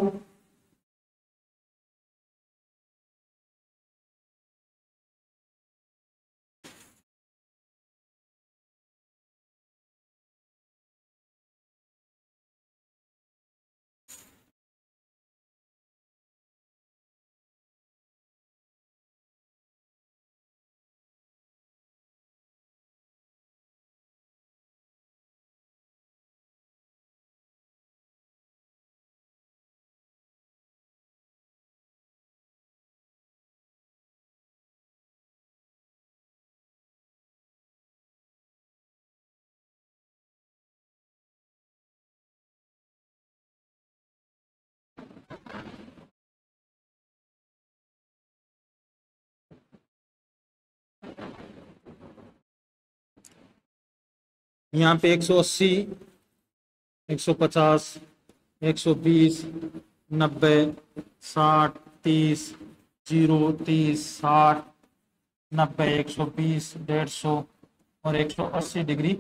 यहाँ पे 180, 150, 120, 90, 60, 30, 0, 30, 60, 90, 120, 150 और 180 डिग्री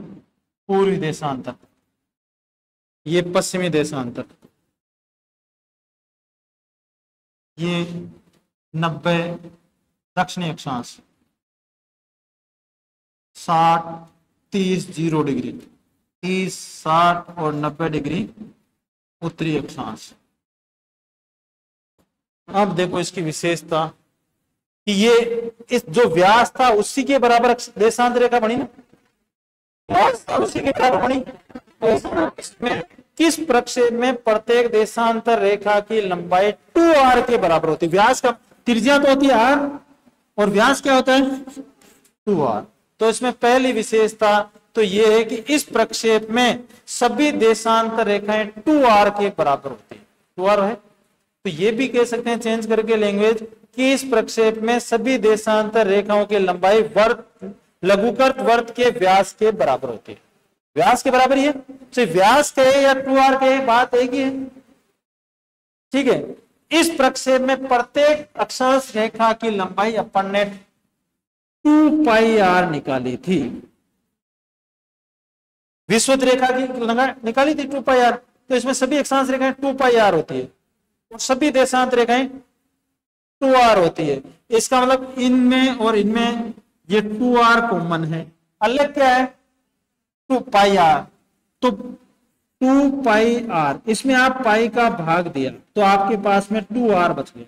पूर्वी देशांतर, ये पश्चिमी देशांतर, ये 90 दक्षिणी अक्षांश, 60, 30, 0 डिग्री, 30, 60 और 90 डिग्री उत्तरी अक्षांश। अब देखो इसकी विशेषता कि ये इस जो व्यास था उसी के बराबर देशांतर रेखा बनी ना, उसी के बराबर बनी। किस प्रक्षेप में प्रत्येक देशांतर रेखा की लंबाई 2r के बराबर होती है। व्यास का त्रिज्या तो होती है r और व्यास क्या होता है 2r। तो इसमें पहली विशेषता तो यह है कि इस प्रक्षेप में सभी देशांतर रेखाएं 2r के बराबर होती है। 2r है तो ये भी कह सकते हैं चेंज करके लैंग्वेज कि इस प्रक्षेप में सभी देशांतर रेखाओं की लंबाई लघुकृत वर्त के व्यास के बराबर होती है। व्यास के बराबर ही है, तो व्यास कहे या 2r कहे बात एक ही है। ठीक है, इस प्रक्षेप में प्रत्येक अक्षांश रेखा की लंबाई अपन ने 2πr निकाली थी। विषुवत रेखा की निकाली थी 2πr, तो इसमें सभी अक्षांश रेखाएं 2πr होती है और सभी देशांतर रेखाएं 2r होती है। इसका मतलब इनमें और इनमें ये 2r कॉमन है, अलग क्या है 2πr। तो 2πr इसमें आप पाई का भाग दिया तो आपके पास में 2r बच गया।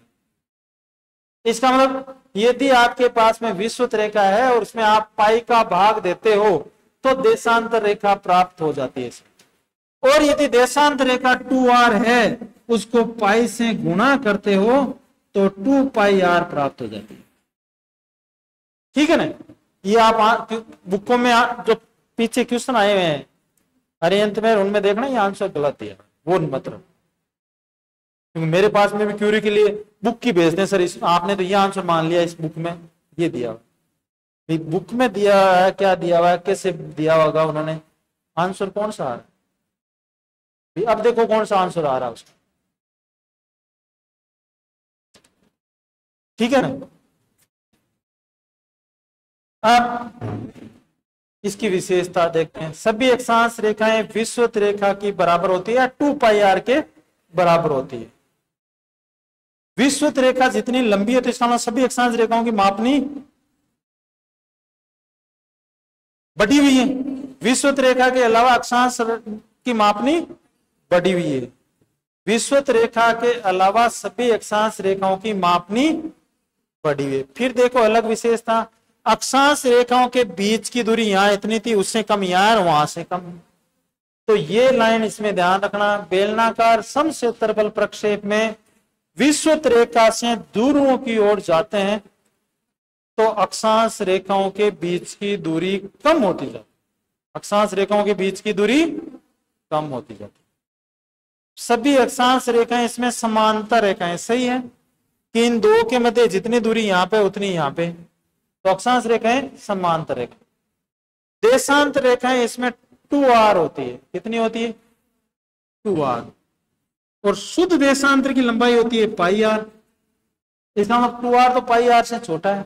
इसका मतलब यदि आपके पास में विषुवत रेखा है और उसमें आप पाई का भाग देते हो तो देशांतर रेखा प्राप्त हो जाती है। और यदि देशांतर रेखा 2r है, उसको पाई से गुणा करते हो तो 2πr प्राप्त हो जाती है। ठीक है ना? ये आप बुकों में जो पीछे क्वेश्चन आए हुए हैं अरिहंत में, उनमें देखना ये आंसर गलत है, वो मतलब। क्योंकि मेरे पास में भी क्यूरी के लिए बुक की भेजते सर, आपने तो ये आंसर मान लिया, इस बुक में ये दिया, बुक में दिया है क्या दिया हुआ है, कैसे दिया होगा उन्होंने, आंसर कौन सा आ रहा है? अब देखो कौन सा आंसर आ रहा है उसका। ठीक है ना? अब इसकी विशेषता देखते हैं। सभी अक्षांश रेखाएं विषुवत रेखा की बराबर होती है या 2πr के बराबर होती है। विषुवत रेखा जितनी लंबी है तो इसका मतलब सभी अक्षांश रेखाओं की मापनी बढ़ी हुई है। विषुवत रेखा के अलावा अक्षांश की मापनी बढ़ी हुई है। विषुवत रेखा के अलावा सभी अक्षांश रेखाओं की मापनी बढ़ी हुई है। फिर देखो अलग विशेषता, अक्षांश रेखाओं के बीच की दूरी यहां इतनी थी, उससे कम यहां, वहां से कम। तो ये लाइन इसमें ध्यान रखना, बेलनाकार समक्षेत्रफल प्रक्षेप में विषुवत रेखा से दूरों की ओर जाते हैं तो अक्षांश रेखाओं के बीच की दूरी कम होती जाती, अक्षांश रेखाओं के बीच की दूरी कम होती जाती। सभी अक्षांश रेखाएं इसमें समांतर रेखाएं, सही है कि इन दो के मध्य जितनी दूरी यहां पे उतनी यहां पे, तो अक्षांश रेखाएं समांतर रेखा। देशांतर रेखाएं इसमें 2r होती है, कितनी होती है? 2r। और शुद्ध देशांतर की लंबाई होती है πr। इसका मतलब 2r तो πr से छोटा है।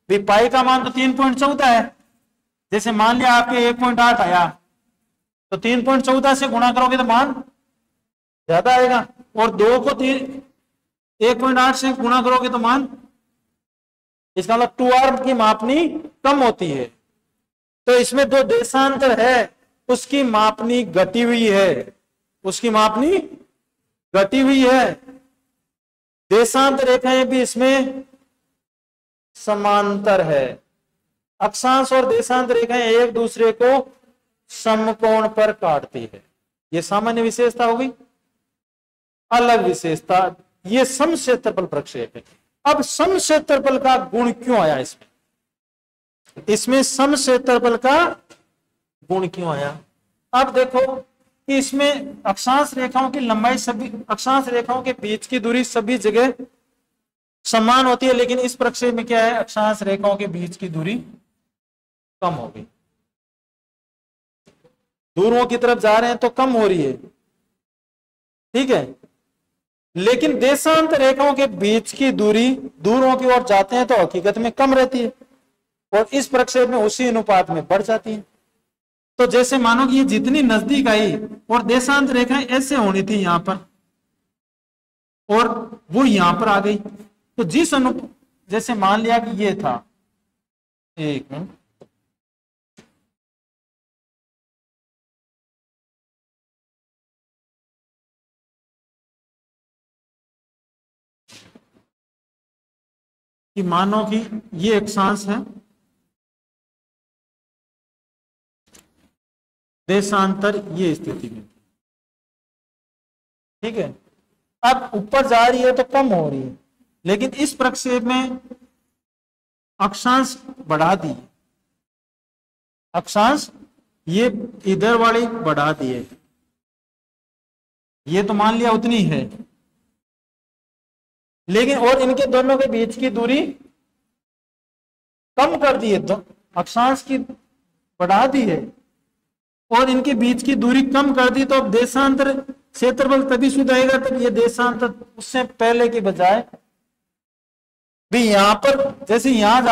भी पाई का मान तो 3.14 है, जैसे मान लिया आपके 1.8 आया तो 3.14 से गुणा करोगे तो मान ज्यादा आएगा, और 2 को 1.8 से गुणा करोगे तो मान, इसका मतलब 2r की मापनी कम होती है। तो इसमें जो देशांतर है उसकी मापनी घटी हुई है, उसकी मापनी घटी हुई है। देशांतर रेखाएं भी इसमें समांतर है। अक्षांश और देशांतर रेखाएं एक दूसरे को समकोण पर काटती है। यह सामान्य विशेषता होगी। अलग विशेषता, ये समक्षेत्रफल प्रक्षेप है। अब समक्षेत्रफल का गुण क्यों आया इसमें? इसमें समक्षेत्रफल का गुण क्यों आया? अब देखो कि इसमें अक्षांश रेखाओं की लंबाई, सभी अक्षांश रेखाओं के बीच की दूरी सभी जगह समान होती है, लेकिन इस प्रक्षेप में क्या है, अक्षांश रेखाओं के बीच की दूरी कम हो गई। दूरों की तरफ जा रहे हैं तो कम हो रही है, ठीक है, लेकिन देशांतर रेखाओं के बीच की दूरी दूरों की ओर जाते हैं तो हकीकत में कम रहती है, और इस प्रक्षेप में उसी अनुपात में बढ़ जाती है। तो जैसे मानो कि ये जितनी नजदीक आई और देशांतर रेखाएं ऐसे होनी थी यहां पर, और वो यहां पर आ गई, तो जिस जैसे मान लिया कि ये था, एक मिनट, कि मानो कि ये अक्षांश है, देशांतर ये स्थिति में, ठीक है। अब ऊपर जा रही है तो कम हो रही है, लेकिन इस प्रक्षेप में अक्षांश बढ़ा दी, अक्षांश ये इधर वाली बढ़ा दी है, ये तो मान लिया उतनी है, लेकिन और इनके दोनों के बीच की दूरी कम कर दी है, तो अक्षांश की बढ़ा दी है और इनके बीच की दूरी कम कर दी, तो अब देशांतर क्षेत्रफल तभी शुद्ध आएगा तब ये देशांतर उससे पहले के बजाय भी यहां पर, जैसे यहां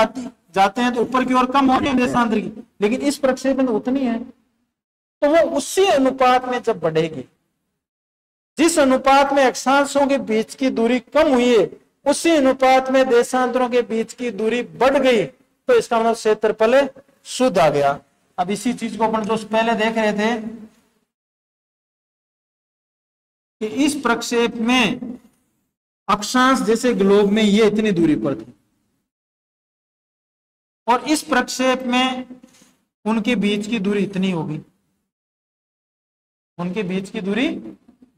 जाते हैं तो ऊपर की ओर कम हो रही है देशांतर की, लेकिन इस प्रक्षेप में उतनी है, तो वो उसी अनुपात में जब बढ़ेगी, जिस अनुपात में अक्षांशों के बीच की दूरी कम हुई है उसी अनुपात में देशांतरों के बीच की दूरी बढ़ गई, तो इसका मतलब क्षेत्रफल शुद्ध आ गया। अब इसी चीज को अपन जो पहले देख रहे थे कि इस प्रक्षेप में अक्षांश जैसे ग्लोब में ये इतनी दूरी पर थी, और इस प्रक्षेप में उनके बीच की दूरी इतनी होगी, उनके बीच की दूरी,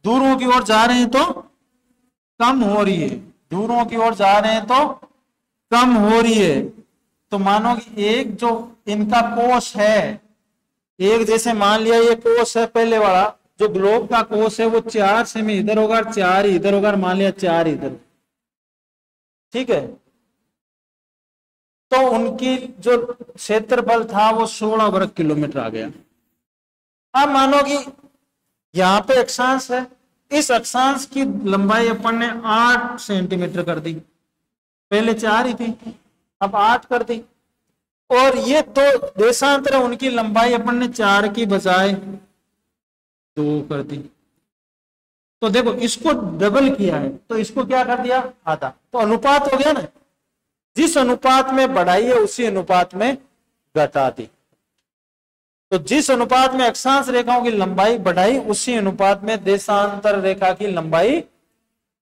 दूरों की ओर जा रहे हैं तो कम हो रही है, दूरों की ओर जा रहे हैं तो कम हो रही है। तो मानो कि एक जो इनका कोष है, एक जैसे मान लिया ये कोष है पहले वाला, जो ग्लोब का कोष है वो 4 सेमी इधर होगा, 4 इधर होगा, मान लिया 4 इधर, ठीक है। तो उनकी जो क्षेत्रफल था वो 16 वर्ग किलोमीटर आ गया। अब मानो कि यहाँ पे अक्षांश है, इस अक्षांश की लंबाई अपन ने 8 सेंटीमीटर कर दी, पहले 4 ही थी अब 8 कर दी, और ये तो देशांतर है, उनकी लंबाई अपन ने 4 की बजाय 2 कर दी। तो देखो इसको डबल किया है तो इसको क्या कर दिया, आधा। तो अनुपात हो गया ना, जिस अनुपात में बढ़ाई है उसी अनुपात में घटा दी। तो जिस अनुपात में अक्षांश रेखाओं की लंबाई बढ़ाई उसी अनुपात में देशांतर रेखा की लंबाई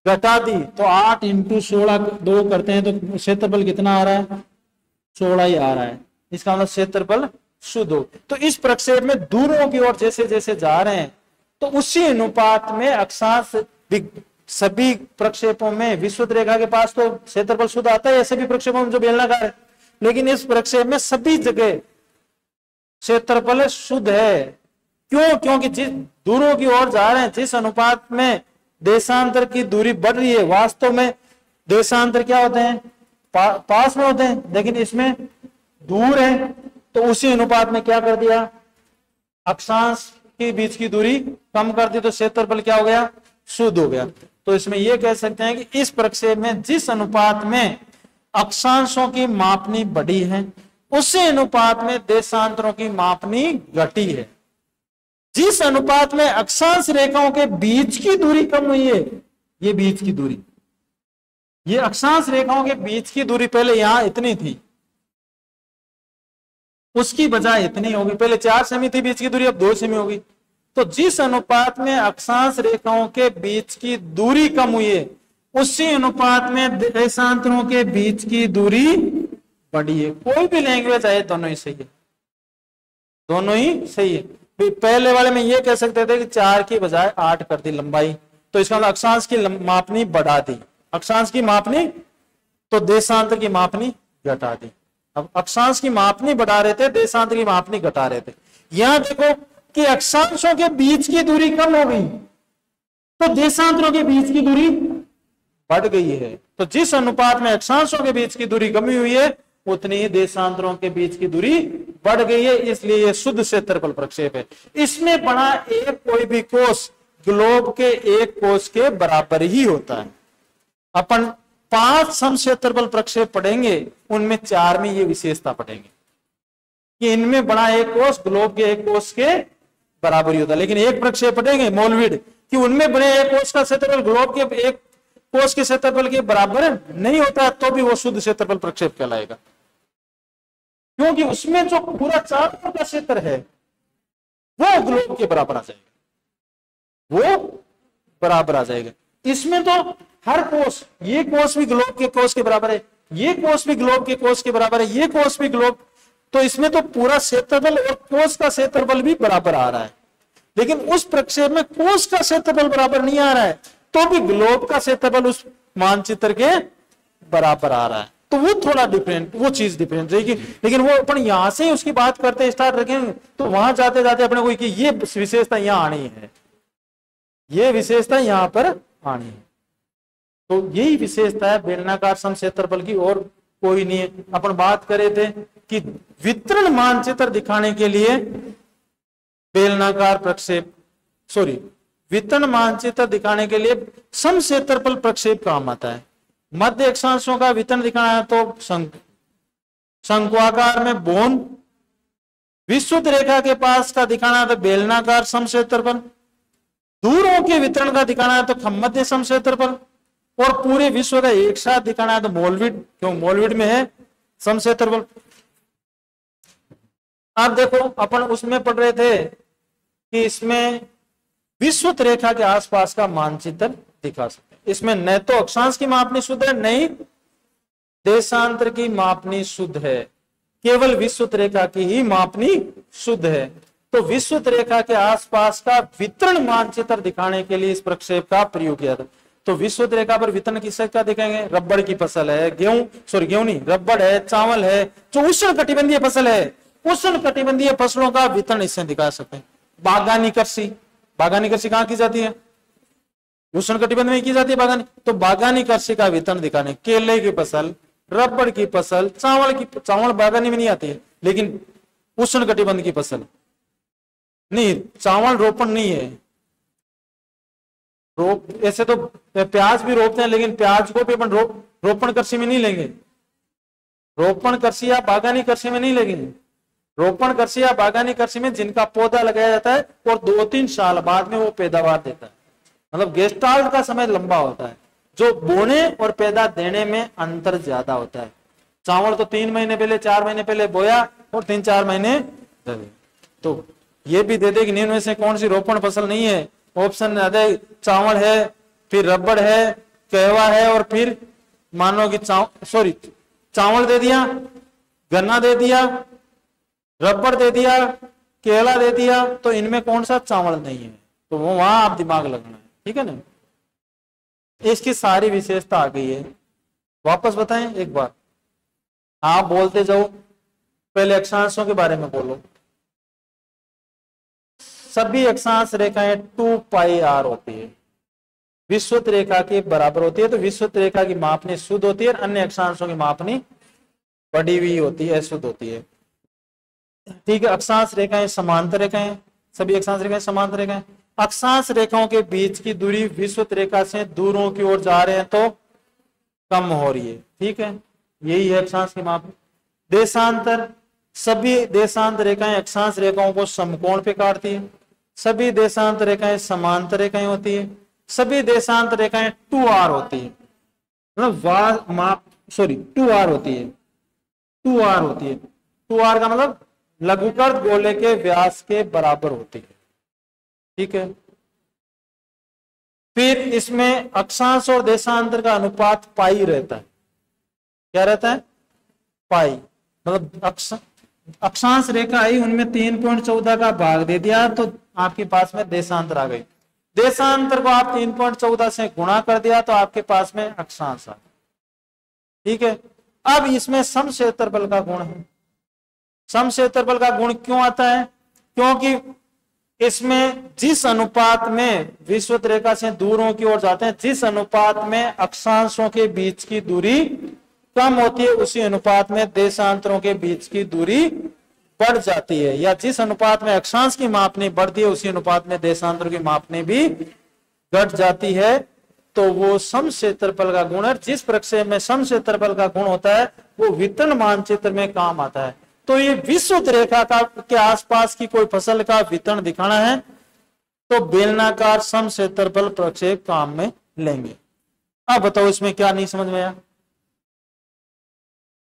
घटा दी। तो 8 × 16 2 करते हैं तो क्षेत्रफल कितना आ रहा है, 16 ही आ रहा है। इसका मतलब क्षेत्रफल शुद्ध हो। तो इस प्रक्षेप में दूरों की ओर जैसे जैसे जा रहे हैं तो उसी अनुपात में अक्षांश, सभी प्रक्षेपों में विषुवत रेखा के पास तो क्षेत्रफल शुद्ध आता है सभी प्रक्षेपों में जो बेलनाकार है, लेकिन इस प्रक्षेप में सभी जगह क्षेत्रफल शुद्ध है। क्यों? क्योंकि जिस दूरों की ओर जा रहे हैं, जिस अनुपात में देशांतर की दूरी बढ़ रही है, वास्तव में देशांतर क्या होते हैं, पास में होते हैं, लेकिन इसमें दूर है, तो उसी अनुपात में क्या कर दिया, अक्षांश के बीच की दूरी कम कर दी, तो क्षेत्रफल क्या हो गया, शुद्ध हो गया। तो इसमें यह कह सकते हैं कि इस प्रक्षेप में जिस अनुपात में अक्षांशों की मापनी बढ़ी है उसी अनुपात में देशांतरों की मापनी घटी है। जिस अनुपात में अक्षांश रेखाओं के बीच की दूरी कम हुई है, ये बीच की दूरी, ये अक्षांश रेखाओं के बीच की दूरी पहले यहां इतनी थी, उसकी बजाय इतनी होगी, पहले 4 सेमी थी बीच की दूरी, अब 2 सेमी होगी। तो जिस अनुपात में अक्षांश रेखाओं के बीच की दूरी कम हुई है उसी अनुपात में देशांतरों के बीच की दूरी बढ़ी है। कोई भी लैंग्वेज आए दोनों ही सही है, दोनों ही सही है। पहले वाले में ये कह सकते थे कि 4 की बजाय 8 कर दी लंबाई, तो इसका मतलब अक्षांश की मापनी बढ़ा दी, अक्षांश की मापनी, तो देशांतर की मापनी घटा दी। अब अक्षांश की मापनी बढ़ा रहे थे, देशांतर की मापनी घटा रहे थे। यहां देखो कि अक्षांशों के बीच की दूरी कम हो गई तो देशांतरों के बीच की दूरी बढ़ गई है। तो जिस अनुपात में अक्षांशों के बीच की दूरी कमी हुई है उतनी ही देशांतरों के बीच की दूरी बढ़ गई है, इसलिए यह शुद्ध क्षेत्रफल प्रक्षेप है। इसमें बना एक कोई भी कोष ग्लोब के एक कोष के बराबर ही होता है। अपन 5 समक्षेत्रफल प्रक्षेप पढ़ेंगे, उनमें 4 में ये विशेषता पढ़ेंगे कि इनमें बड़ा एक कोष ग्लोब के एक कोष के बराबर ही होता है। लेकिन एक प्रक्षेप पढ़ेंगे मोलविड कि उनमें बड़े एक कोष का क्षेत्रफल ग्लोब के एक कोष के क्षेत्रफल के बराबर नहीं होता, तो भी वो शुद्ध क्षेत्रफल प्रक्षेप कहलाएगा, क्योंकि उसमें जो पूरा चारों का क्षेत्र है वो ग्लोब के बराबर आ जाएगा, वो बराबर आ जाएगा। इसमें तो हर कोष, ये कोष भी ग्लोब के कोष के बराबर है, ये कोष भी ग्लोब के कोष के बराबर है, ये कोष भी ग्लोब, तो इसमें तो पूरा क्षेत्रफल और कोष का क्षेत्रफल भी बराबर आ रहा है। लेकिन उस प्रक्षेप में कोष का क्षेत्रफल बराबर नहीं आ रहा है, तो भी ग्लोब का क्षेत्रफल उस मानचित्र के बराबर आ रहा है। तो वो थोड़ा डिफरेंट, वो चीज डिफरेंट रहेगी। लेकिन वो अपन यहां से ही उसकी बात करते स्टार्ट रखेंगे तो वहां जाते जाते अपने को कि ये विशेषता यहां आनी है, ये विशेषता यहां पर आनी है। तो यही विशेषता है बेलनाकार समक्षेत्रफल की, और कोई नहीं है। अपन बात करे थे कि वितरण मानचित्र दिखाने के लिए बेलनाकार प्रक्षेप, सॉरी, वितरण मानचित्र दिखाने के लिए समक्षेत्रफल प्रक्षेप काम आता है। मध्य अक्षांशों का वितरण दिखाना है तो शंक्वाकार में बोन, विषुवत रेखा के पास का दिखाना है तो बेलनाकार समक्षेत्रफल, दूरों के वितरण का दिखाना है तो खमध्य समक्षेत्रफल, और पूरे विश्व का एक साथ दिखाना है तो मोलविड, क्यों मोलविड में है समक्षेत्रफल। आप देखो अपन उसमें पढ़ रहे थे कि इसमें विषुवत रेखा के आसपास का मानचित्र दिखा सकते हैं। इसमें न तो अक्षांश की मापनी शुद्ध है, नहीं देशांतर की मापनी शुद्ध है। केवल विषुवत रेखा की ही मापनी शुद्ध है। तो विषुवत रेखा के आसपास का वितरण मानचित्र दिखाने के लिए इस प्रक्षेप का प्रयोग किया था। तो विषुवत रेखा पर वितरण किसका क्या दिखाएंगे? रबड़ की फसल है, गेहूं नहीं, रबड़ है, चावल है, जो उष्ण कटिबंधीय फसल है, उष्ण कटिबंधीय फसलों का वितरण इससे दिखा सकते हैं। बागानी कृषि कहां की जाती है? उष्ण कटिबंध में की जाती है बागानी। तो बागानी कृषि का वितरण दिखाने, केले की फसल, रबड़ की फसल, चावल बागानी में नहीं आती है, लेकिन उष्ण कटिबंध की फसल नहीं, चावल रोपण नहीं है। ऐसे तो प्याज भी रोपते हैं, लेकिन प्याज को भी अपन रोपण कृषि में नहीं लेंगे, रोपण कृषि या बागानी कृषि में नहीं लेंगे। रोपण कृषि या बागानी कृषि में जिनका पौधा लगाया जाता है और 2-3 साल बाद में वो पैदावार देता है, मतलब गेस्टाल्ट का समय लंबा होता है, जो बोने और पैदा देने में अंतर ज्यादा होता है। चावल तो 3 महीने पहले, 4 महीने पहले बोया और 3-4 महीने दे। तो ये भी दे दे कि इनमें से कौन सी रोपण फसल नहीं है। ऑप्शन चावल है, फिर रबड़ है, कहवा है, और फिर मानो कि चावल दे दिया, गन्ना दे दिया, रबड़ दे दिया, केला दे दिया, तो इनमें कौन सा चावल नहीं है। तो वो वहां आप दिमाग लगाना है, ठीक है ना। इसकी सारी विशेषता आ गई है। वापस बताएं एक बार, आप बोलते जाओ, पहले अक्षांशों के बारे में बोलो। सभी अक्षांश रेखाएं 2 पाई आर होती है, विषुवत रेखा के बराबर होती है। तो विषुवत रेखा की मापनी शुद्ध होती है, अन्य अक्षांशों की मापनी बढ़ी हुई होती है, शुद्ध होती है, ठीक है। अक्षांश रेखाएं समांतर रेखाएं, सभी अक्षांश रेखाएं समांतर रेखाएं। अक्षांश रेखाओं के बीच की दूरी विषुवत रेखा से दूरों की ओर जा रहे हैं तो कम हो रही है, ठीक है, यही है अक्षांश की माप। देशांतर, सभी देशांतर रेखाएं अक्षांश रेखाओं को समकोण पे काटती है, सभी देशांतर रेखाएं समांतर रेखाएं होती है, सभी देशांतर रेखाएं 2R होती है, मतलब 2R होती है, 2R होती है। 2R का मतलब लघुकृत गोले के व्यास के बराबर होती है, ठीक है। फिर इसमें अक्षांश और देशांतर का अनुपात पाई रहता है। क्या रहता है? पाई, मतलब अक्षांश रेखा आई, उनमें 3.14 का भाग दे दिया तो आपके पास में देशांतर आ गई। देशांतर को आप 3.14 से गुणा कर दिया तो आपके पास में अक्षांश आ गया, ठीक है। अब इसमें समक्षेत्रफल का गुण है। समक्षेत्रफल का गुण क्यों आता है? क्योंकि इसमें जिस अनुपात में विषुवत रेखा से दूरों की ओर जाते हैं, जिस अनुपात में अक्षांशों के बीच की दूरी कम होती है, उसी अनुपात में देशांतरों के बीच की दूरी बढ़ जाती है, या जिस अनुपात में अक्षांश की मापनी बढ़ती है, उसी अनुपात में देशांतरों की मापनी भी घट जाती है। तो वो समक्षेत्रफल का गुण है। जिस प्रक्षेप में समक्षेत्रफल का गुण होता है वो वितरण मानचित्र में काम आता है। तो ये विषुवत रेखा के आसपास की कोई फसल का वितरण दिखाना है तो बेलनाकार समक्षेत्रफल प्रक्षेप काम में लेंगे। अब बताओ इसमें क्या नहीं समझ में आया?